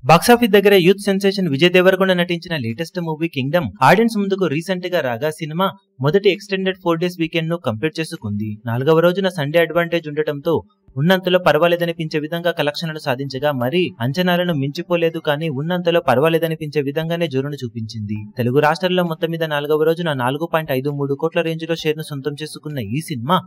Box office దగ్గర youth sensation Vijay Devarakonda నటించిన latest movie Kingdom audience ముందుకు రీసెంట్ గా రాగా సినిమా మొదటి ఎక్స్టెండెడ్ 4 డేస్ వీకెండ్ ను కంప్లీట్ చేసుకుంది. 4వ రోజున సండే అడ్వాంటేజ్ ఉండటంతో ఉన్నంతలో పర్వాలేదనిపించే విధంగా కలెక్షన్లు సాధించగా మరీ అంచనాలను మించిపోలేదు, కానీ ఉన్నంతలో పర్వాలేదనిపించే విధంగానే జోరును చూపించింది. తెలుగు రాష్ట్రాల్లో మొత్తం మీద 4వ రోజున 4.53 కోట్ల రేంజ్ లో షేర్ ను సొంతం చేసుకున్న ఈ సినిమా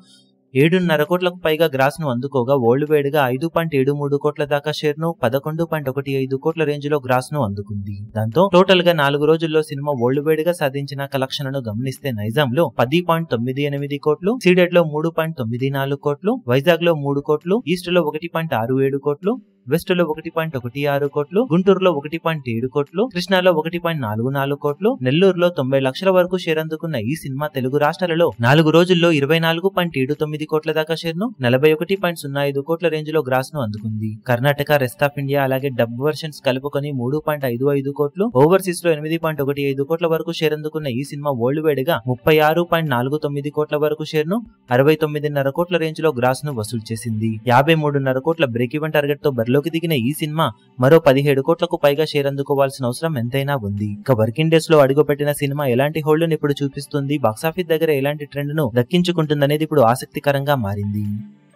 7.5 కోట్లకు పైగా గ్రాస్ ను అందుకోగా వరల్డ్ వైడ్ గా 5.73 కోట్ల దాకా షేర్ ను 11.15 కోట్ల రేంజ్ లో గ్రాస్ ను అందుకుంది. దాంతో టోటల్ గా 4 రోజుల్లో సినిమా వరల్డ్ వైడ్ గా సాధించిన కలెక్షన్లను గమనిస్తే నైజాం లో 10.98 కోట్లు, సీడెడ్ లో 3.94 కోట్లు, వైజాగ్ లో 3 కోట్లు, ఈస్ట్ లో 1.67 కోట్లు, వెస్ట్ లో 1.16 కోట్లు, గుంటూరులో 1.7 కోట్లు, కృష్ణాలో 1.44 కోట్లు, నెల్లూరులో 90 లక్షల వరకు షేర్ అందుకున్న ఈ సినిమా తెలుగు రాష్ట్రాలలో 4 రోజుల్లో 24.79 కోట్ల దాకా షేర్ ను 41.05 కోట్ల రేంజ్ లో గ్రాస్ ను అందుకుంది. కర్ణాటక, రెస్ట్ ఆఫ్ ఇండియా అలాగే డబ్ వర్షన్స్ కలుపుకొని 3.55 కోట్లు, ఓవర్సీస్ లో 8.15 కోట్ల వరకు షేర్ అందుకున్న ఈ సినిమా వరల్డ్ వైడ్ గా 36.49 కోట్ల వరకు షేర్ ను 69.5 కోట్ల రేంజ్ లో గ్రాస్ ను వసూలు చేసింది. 53.5 కోట్ల బ్రేక్ ఈవెన్ టార్గెట్ తో లోకి దిగిన ఈ సినిమా మరో 17 కోట్లకు పైగా షేర్ అందుకోవాల్సిన అవసరం ఎంతైనా ఉంది. ఇక వర్కింగ్ డేస్ లో అడుగుపెట్టిన సినిమా ఎలాంటి హోల్డ్ ను ఇప్పుడు చూపిస్తుంది, బాక్సాఫీస్ దగ్గర ఎలాంటి ట్రెండ్ ను దక్కించుకుంటుందనేది ఇప్పుడు ఆసక్తికరంగా మారింది.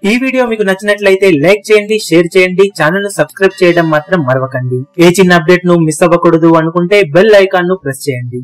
ఈ వీడియో మీకు నచ్చినట్లయితే లైక్ చేయండి, షేర్ చేయండి, ఛానల్ ను సబ్స్క్రైబ్ చేయడం మాత్రం మరవకండి. ఏ చిన్న అప్డేట్ ను మిస్ అవ్వకూడదు అనుకుంటే బెల్ ఐకాన్ ను ప్రెస్ చేయండి.